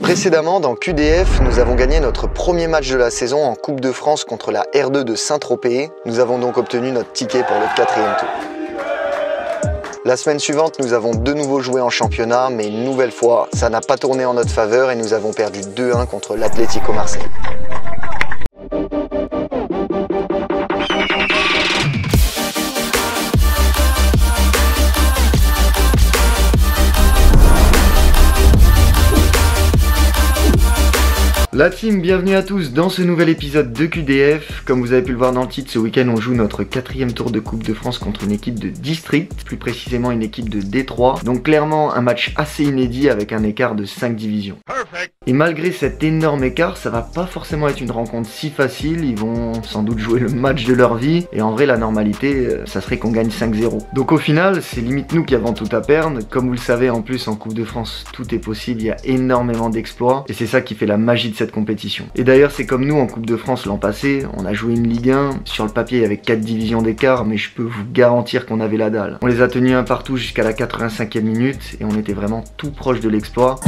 Précédemment, dans QDF, nous avons gagné notre premier match de la saison en Coupe de France contre la R2 de Saint-Tropez. Nous avons donc obtenu notre ticket pour le 4e tour. La semaine suivante, nous avons de nouveau joué en championnat, mais une nouvelle fois, ça n'a pas tourné en notre faveur et nous avons perdu 2-1 contre l'Atlético Marseille. La team, bienvenue à tous dans ce nouvel épisode de QDF. Comme vous avez pu le voir dans le titre, ce week-end on joue notre 4e tour de Coupe de France contre une équipe de district, plus précisément une équipe de Détroit. Donc clairement un match assez inédit avec un écart de 5 divisions. Et malgré cet énorme écart, ça va pas forcément être une rencontre si facile, ils vont sans doute jouer le match de leur vie, et en vrai la normalité, ça serait qu'on gagne 5-0. Donc au final, c'est limite nous qui avons tout à perdre. Comme vous le savez, en plus en Coupe de France, tout est possible, il y a énormément d'exploits, et c'est ça qui fait la magie de cette compétition. Et d'ailleurs, c'est comme nous en Coupe de France l'an passé, on a joué une Ligue 1, sur le papier il y avait 4 divisions d'écart, mais je peux vous garantir qu'on avait la dalle. On les a tenus un partout jusqu'à la 85e minute, et on était vraiment tout proche de l'exploit.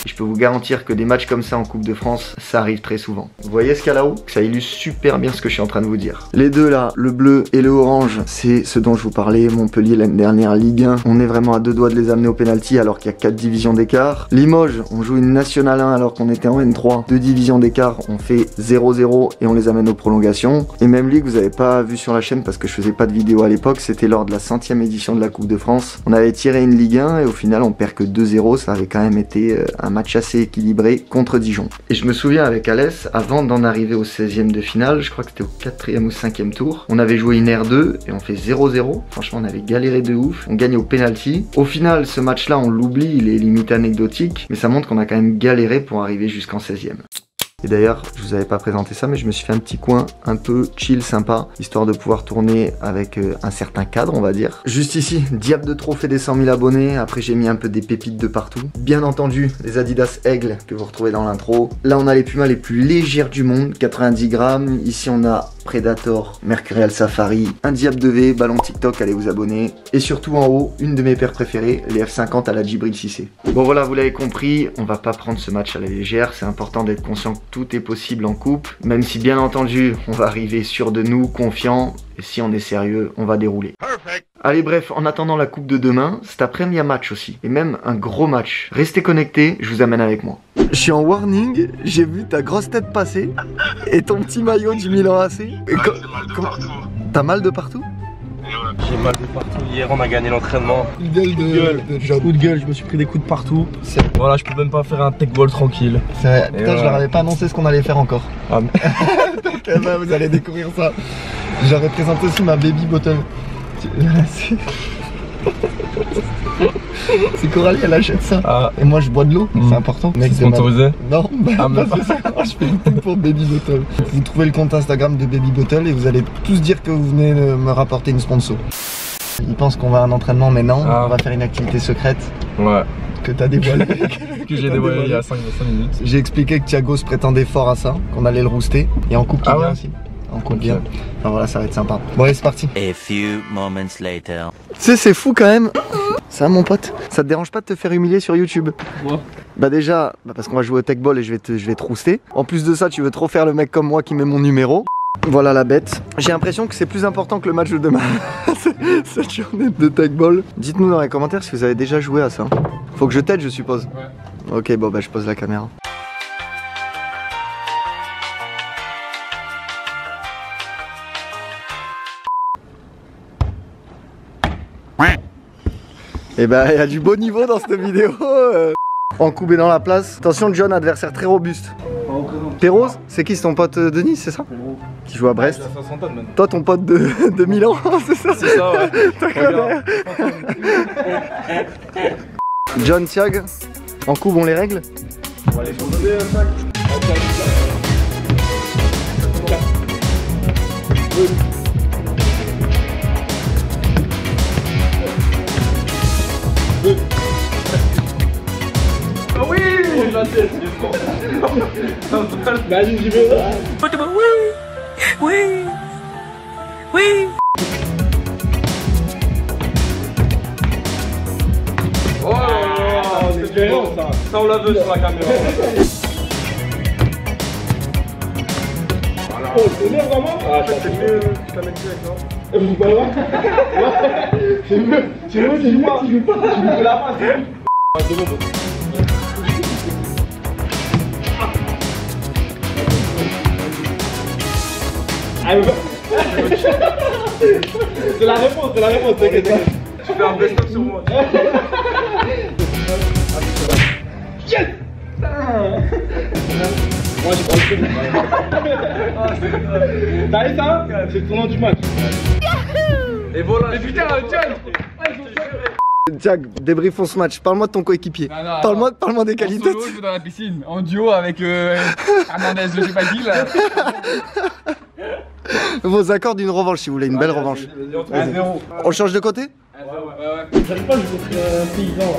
Je peux vous garantir que des matchs comme ça en Coupe de France, ça arrive très souvent. Vous voyez ce qu'il y a là-haut? Ça illustre super bien ce que je suis en train de vous dire. Les deux là, le bleu et le orange, c'est ce dont je vous parlais. Montpellier l'année dernière, Ligue 1. On est vraiment à 2 doigts de les amener au pénalty alors qu'il y a 4 divisions d'écart. Limoges, on joue une Nationale 1 alors qu'on était en N3. 2 divisions d'écart, on fait 0-0 et on les amène aux prolongations. Et même Ligue, vous n'avez pas vu sur la chaîne parce que je faisais pas de vidéo à l'époque, c'était lors de la 100e édition de la Coupe de France. On avait tiré une Ligue 1 et au final on perd que 2-0. Ça avait quand même été un match assez équilibré contre Dijon. Et je me souviens avec Alès, avant d'en arriver au 16e de finale, je crois que c'était au 4e ou 5e tour, on avait joué une R2 et on fait 0-0. Franchement, on avait galéré de ouf. On gagne au penalty. Au final, ce match-là, on l'oublie, il est limite anecdotique, mais ça montre qu'on a quand même galéré pour arriver jusqu'en 16e. Et d'ailleurs, je vous avais pas présenté ça, mais je me suis fait un petit coin un peu chill, sympa, histoire de pouvoir tourner avec un certain cadre, on va dire. Juste ici, diable de trophée des 100 000 abonnés. Après, j'ai mis un peu des pépites de partout. Bien entendu, les Adidas Aigle que vous retrouvez dans l'intro. Là, on a les pumas les plus légères du monde, 90 grammes. Ici, on a Predator, Mercurial Safari, un diable de V, ballon TikTok, allez vous abonner. Et surtout en haut, une de mes paires préférées, les F50 à la Djibril Cissé. Bon voilà, vous l'avez compris, on va pas prendre ce match à la légère. C'est important d'être conscient que tout est possible en coupe, même si bien entendu, on va arriver sûr de nous, confiant. Et si on est sérieux, on va dérouler. Perfect. Allez bref, en attendant la coupe de demain, cet après-midi il y a match aussi. Et même un gros match. Restez connectés, je vous amène avec moi. Je suis en warning, j'ai vu ta grosse tête passer et ton petit maillot du Milan AC. T'as mal de partout? J'ai mal de partout. Hier on a gagné l'entraînement. Coup de gueule, je me suis pris des coups de partout. Voilà, je peux même pas faire un tech ball tranquille. C'est vrai, putain, je leur avais pas annoncé ce qu'on allait faire encore. Ah, mais... vous allez découvrir ça. J'aurais présenté aussi ma baby bottle. C'est Coralie, elle achète ça. Ah. Et moi je bois de l'eau, c'est important. Mec, c'est sponsorisé? Non, bah, c'est ça. Je fais une pub pour Baby Bottle. Vous trouvez le compte Instagram de Baby Bottle et vous allez tous dire que vous venez de me rapporter une sponsor. Ils pensent qu'on va à un entraînement, mais non, on va faire une activité secrète. Ouais. Que t'as dévoilé. Que j'ai dévoilé il y a 5 minutes. J'ai expliqué que Thiago se prétendait fort à ça, qu'on allait le rooster. Et en coupe qui vient aussi. En coupe bien. Enfin voilà, ça va être sympa. Bon allez, c'est parti. A few moments later. Tu sais, c'est fou quand même. Ça mon pote, ça te dérange pas de te faire humilier sur YouTube? Ouais. Bah déjà, parce qu'on va jouer au tech ball et je vais te rooster. En plus de ça, tu veux trop faire le mec comme moi qui met mon numéro. Voilà la bête. J'ai l'impression que c'est plus important que le match de demain. Cette journée de tech ball. Dites-nous dans les commentaires si vous avez déjà joué à ça. Faut que je t'aide, je suppose. Ouais. Ok, bon bah je pose la caméra. Et bah il y a du beau niveau dans cette vidéo. Encoubé dans la place. Attention John, adversaire très robuste. Perros, c'est qui? C'est ton pote de Nice, c'est ça? Qui joue à Brest. Toi ton pote de Milan, c'est ça? C'est ça, ouais. John, Thiag, en coupe on les règle? On va les changer un sac. Ah oui, la tête, Vas-y, j'y vais. Oui, oui, oui. Ça on la veut sur la caméra. Oh, c'est mieux vraiment. Ah, c'est mieux. Je t'amène direct, non? C'est mieux. C'est mieux si je joue pas. Tu fais la face. C'est bon. C'est la réponse, t'inquiète. Tu fais un best-of sur moi. Yes. Moi j'ai pas le T'as vu ça? C'est le tournant du match. Et voilà. Mais putain, John. Jack, débriefons ce match. Parle-moi de ton coéquipier. Parle-moi des qualités. En solo, je vais dans la piscine, en duo avec Hernandez, je sais pas qui là. Vos accords d'une revanche si vous voulez, une belle revanche. 1-0. On change de côté? Ouais. J'arrive pas à jouer contre un paysan.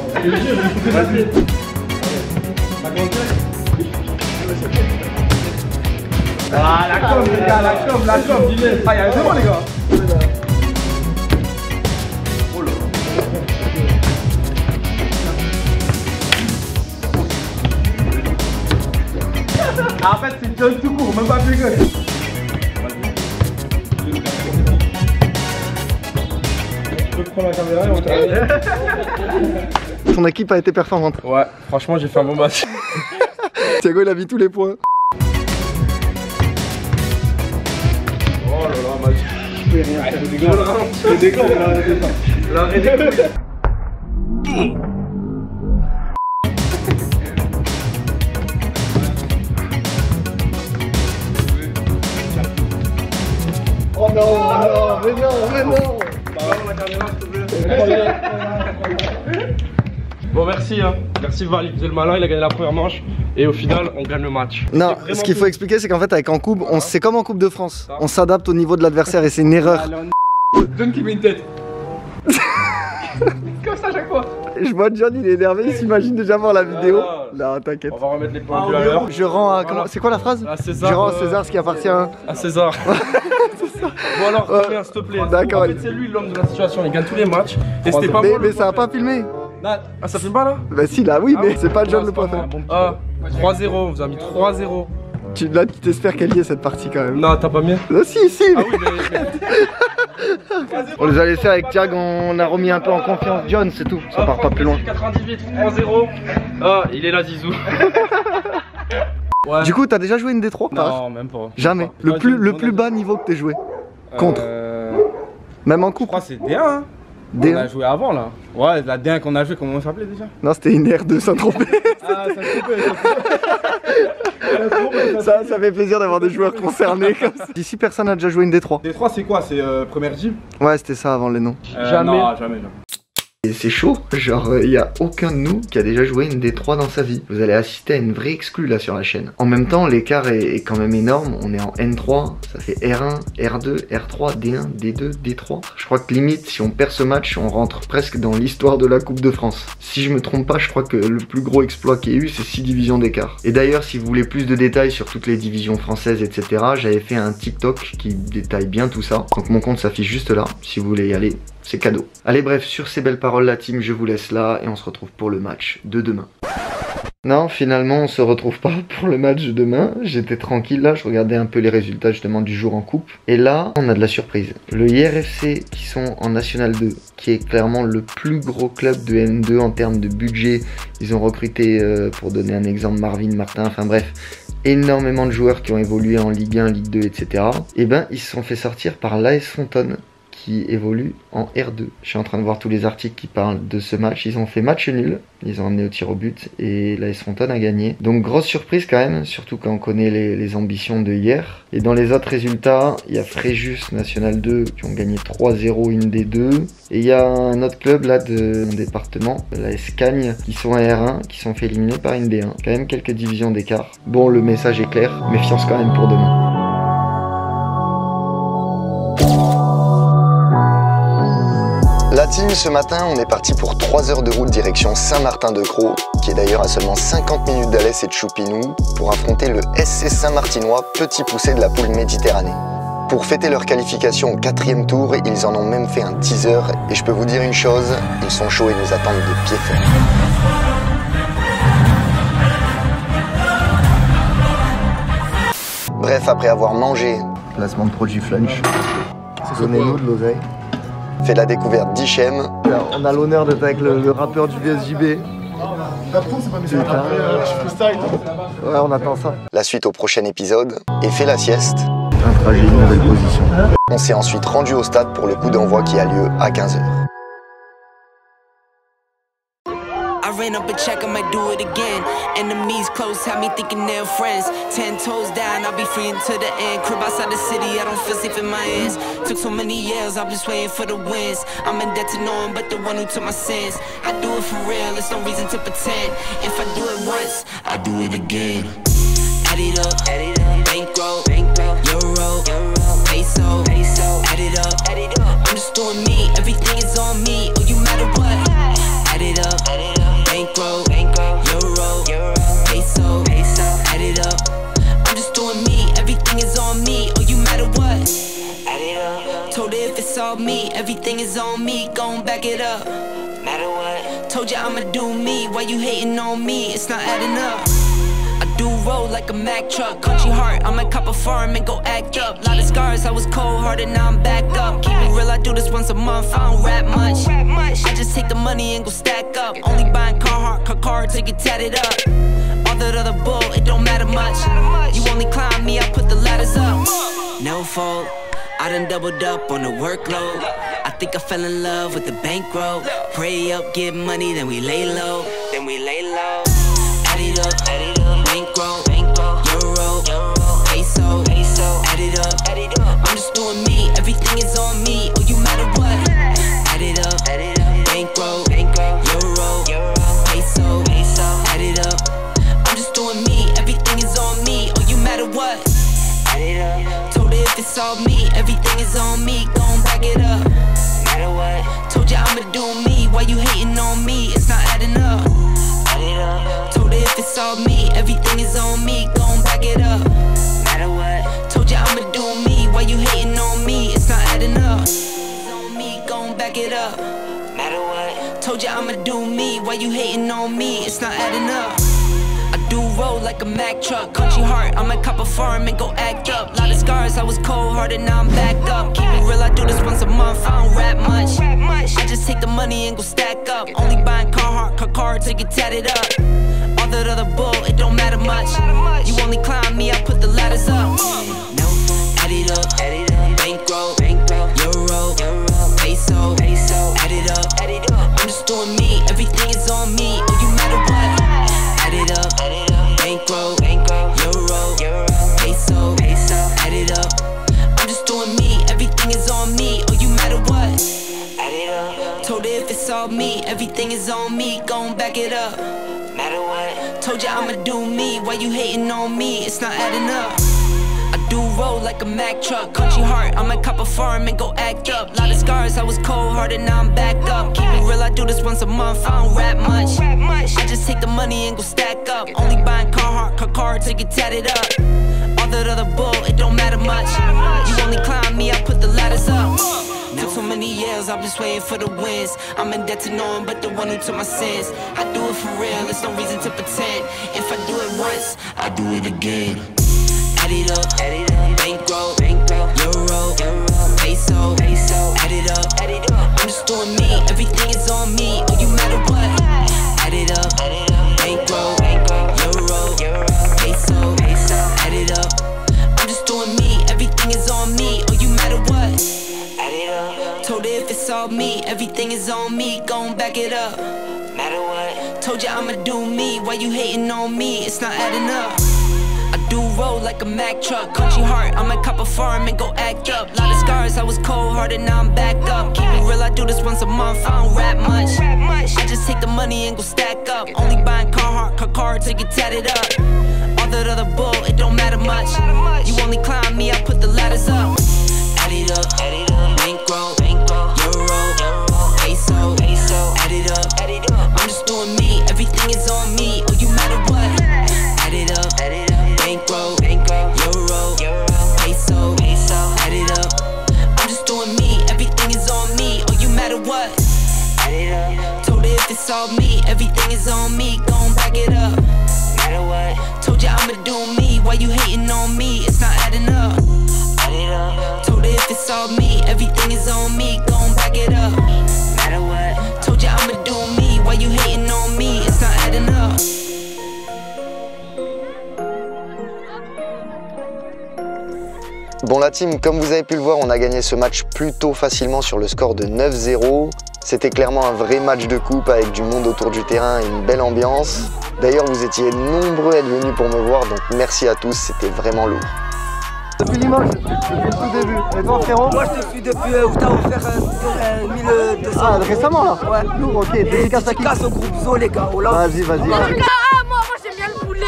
Vas-y. Ah la com les gars, la com. Ah y'a un 0 les gars. En fait c'est John tout court, même pas plus que. Je peux prendre la caméra et on Ton équipe a été performante. Ouais, franchement j'ai fait un bon match. Thiago il a mis tous les points. Oh là là, match. Je fais rien, je fais des gants, L'arrêt des couilles. Oh non, mais non. La caméra, s'il te plaît. Bon, merci, hein. Merci Val, il faisait le malin, il a gagné la première manche. Et au final, on gagne le match. Non, ce qu'il faut expliquer, c'est qu'en fait, avec en coupe, c'est comme en Coupe de France. On s'adapte au niveau de l'adversaire et c'est une erreur. John qui met une tête. Comme ça à chaque fois. Je vois John, il est énervé, il s'imagine déjà voir la vidéo. Non, t'inquiète. On va remettre les points à l'heure. Je rends à. C'est quoi la phrase? À César. Je rends à César ce qui appartient à. À César. Bon alors, reviens, s'il te plaît. D'accord. En fait, c'est lui l'homme de la situation, il gagne tous les matchs. Et c'était pas moi. Mais ça a pas filmé. Ah, ça filme pas là? Bah si, là, oui, mais oui. c'est pas John le point faible. Ah, 3-0, on vous a mis 3-0. Là, tu t'espères qu'elle y est cette partie quand même. Non, t'as pas mis? Ah, si. Ah oui, mais... On les a laissés avec Thiag, on a remis un peu en confiance John, c'est tout. Ça part pas plus loin. 98, 3-0. Ah, il est là, Zizou. Ouais. Du coup, t'as déjà joué une D3? Non, même pas. Jamais. Le plus bas niveau que t'aies joué. Contre. Même en Je coupe. crois que c'est D1 hein. D1. On a joué avant là. Ouais, la D1 qu'on a joué, comment on s'appelait déjà? Non, c'était une R2 Saint-Tropez. Ah, ça se coupait, Ça fait plaisir d'avoir des joueurs concernés comme ça. Ici, personne n'a déjà joué une D3. D3 c'est quoi? C'est première gym? Ouais, c'était ça avant les noms. Jamais. Non, jamais. Et c'est chaud, genre il y a aucun de nous qui a déjà joué une D3 dans sa vie. Vous allez assister à une vraie exclue là sur la chaîne. En même temps, l'écart est quand même énorme. On est en N3, ça fait R1, R2, R3, D1, D2, D3. Je crois que limite, si on perd ce match, on rentre presque dans l'histoire de la Coupe de France. Si je me trompe pas, je crois que le plus gros exploit qu'il y a eu, c'est 6 divisions d'écart. Et d'ailleurs, si vous voulez plus de détails sur toutes les divisions françaises, etc., j'avais fait un TikTok qui détaille bien tout ça. Donc mon compte s'affiche juste là, si vous voulez y aller. C'est cadeau. Allez bref, sur ces belles paroles la team, je vous laisse là et on se retrouve pour le match de demain. Non, finalement on se retrouve pas pour le match de demain. J'étais tranquille là, je regardais un peu les résultats justement du jour en coupe. Et là, on a de la surprise. Le IRFC qui sont en National 2, qui est clairement le plus gros club de N2 en termes de budget. Ils ont recruté, pour donner un exemple, Marvin, Martin, enfin bref, énormément de joueurs qui ont évolué en Ligue 1, Ligue 2, etc. Et ben, ils se sont fait sortir par l'AS Fontaine, qui évolue en R2. Je suis en train de voir tous les articles qui parlent de ce match. Ils ont fait match nul, ils ont amené au tir au but et l'AS Fontaine a gagné. Donc grosse surprise quand même, surtout quand on connaît les ambitions de hier. Et dans les autres résultats, il y a Fréjus National 2 qui ont gagné 3-0 une des deux. Et il y a un autre club là de mon département, l'AS Cagnes, qui sont en R1, qui sont fait éliminer par une D1. Quand même quelques divisions d'écart. Bon, le message est clair, méfiance quand même pour demain. La team, ce matin, on est parti pour 3 heures de route direction Saint-Martin-de-Crau, qui est d'ailleurs à seulement 50 minutes d'Alès et de Choupinou, pour affronter le SC Saint-Martinois, petit poussé de la poule Méditerranée. Pour fêter leur qualification au 4e tour, ils en ont même fait un teaser, et je peux vous dire une chose, ils sont chauds et nous attendent de pied ferme. Bref, après avoir mangé, placement de produit Flunch, donnez-nous de l'oseille, fait la découverte d'Hichem. On a l'honneur d'être avec le rappeur du VSJB. Ouais, on attend ça. La suite au prochain épisode et fait la sieste. Un trajet, une nouvelle position. On s'est ensuite rendu au stade pour le coup d'envoi qui a lieu à 15h. I ran up a check, I might do it again. Enemies close, have me thinking they're friends. 10 toes down, I'll be free until the end. Crib outside the city, I don't feel safe in my hands. Took so many years, I'm just waiting for the wins. I'm in debt to no one but the one who took my sins. I do it for real, there's no reason to pretend. If I do it once, I do it again. Add it up, bankroll, euro, peso, add it up. I'm just doing me, everything is on me. Oh, you matter what? Add it up, bankroll, euro, peso, add it up. I'm just doing me, everything is on me. Oh, you matter what? Add it up. Told her if it's all me, everything is on me. Gon' back it up. Matter what? Told you I'ma do me. Why you hating on me? It's not adding up. I do roll like a Mack truck. Country heart, I might cop a farm and go act up. Lot of scars, I was cold-hearted, now I'm back up. Keep it real, I do this once a month, I don't rap much. I just take the money and go stack up. Only buying car to get tatted up. All that other bull, it don't matter much. You only climb me, I put the ladders up. No fault, I done doubled up on the workload. I think I fell in love with the bankroll. Pray up, get money, then we lay low. Add it up, bankroll, euro, peso, add it up. I'm just doing me, everything is on me. Oh, you matter what? Add it up, bankroll, euro, peso, add it up. I'm just doing me, everything is on me. Oh, you matter what? Add it up. Told her if it's all me, everything is on me. Gon' back it up. Matter what? Told you I'ma do me. Why you hating on me? It's not adding up. Told her if it's all me, everything is on me. Gon' back it up. Matter what? Told you I'ma do me. Why you hating on me? It's not adding up. It's on me, gon' back it up. Matter what? Told you I'ma do me. Why you hating on me? It's not adding up. I do roll like a Mack truck. Country heart, I might cop a farm and go act up. Lot of scars, I was cold-hearted, now I'm back up. Keep it real, I do this once a month, I don't rap much. I just take the money and go stack up. Only buying car to get tatted up. All that other bull, it don't matter much. You only climb me, I put the ladders up. No, add it up, bankroll, euro, peso, add it up. I'm just doing me, everything is on me. Oh, you matter what? Add it up, bankroll, euro, peso, add it up. I'm just doing me, everything is on me. Oh, you matter what? Add it up. Told her if it's all me, everything is on me. Gon' back it up. Matter what? Told you I'ma do me. Why you hating on me? It's not adding up. I do roll like a Mack truck. Country heart, I might cop a farm and go act up. Lot of scars, I was cold-hearted, now I'm back up. Keep it real, I do this once a month, I don't rap much. I just take the money and go stack up. Only buying car to get tatted up. All that other bull, it don't matter much. You only climb me, I put the ladders up. Took so many years, I'm just waiting for the wins. I'm in debt to no one but the one who took my sins. I do it for real, there's no reason to pretend. If I do it once, I do it again. Add it up, bankroll, euro, peso, add it up. I'm just doing me, everything is on me. Oh, you matter what? Add it up, bankroll, euro, peso, add it up. I'm just doing me, everything is on me. Oh, you matter what? Add it up. Told her if it's all me, everything is on me. Gon' back it up. Matter what? Told you I'ma do me. Why you hating on me? It's not adding up. I do roll like a Mack truck. Country heart, I might cop a farm and go act up. Lot of scars, I was cold-hearted, now I'm back up. Keep it real, I do this once a month, I don't rap much. I just take the money and go stack up. Only buying car to get tatted up. All that other bull, it don't matter much. You only climb me, I put the ladders up. Add it up, bankroll, euro, peso, add it up. I'm just doing me, everything is on me. Oh, you matter what? Add it up, bankroll, euro, peso, add it up. I'm just doing me, everything is on me. Oh, you matter what? Add it up. Told her if it's all me, everything is on me. Gon' back it up. Matter what? Told you I'ma do me. Why you hating on me? It's not all me, everything is on me, gon' back it up. Matter what, told you I'ma do me, why you hating on me, it's not adding up. Bon la team, comme vous avez pu le voir, on a gagné ce match plutôt facilement sur le score de 9-0. C'était clairement un vrai match de coupe avec du monde autour du terrain et une belle ambiance. D'ailleurs, vous étiez nombreux à être venus pour me voir, donc merci à tous, c'était vraiment lourd. Depuis Limoges, depuis le tout début. Et toi frérot? Moi je te suis depuis où t'as offert 1200. Ah récemment là? Ouais. Lourd, ok. Dédicace à qui? Dédicace au groupe Zo les gars. Vas-y, vas-y. En tout cas, moi j'aime bien le poulet.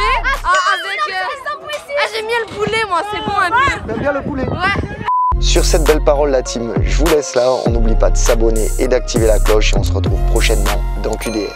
J'aime bien le poulet, moi, c'est bon un peu. T'aimes bien le poulet? Ouais. Sur cette belle parole la team, je vous laisse là. On n'oublie pas de s'abonner et d'activer la cloche et on se retrouve prochainement dans QDF.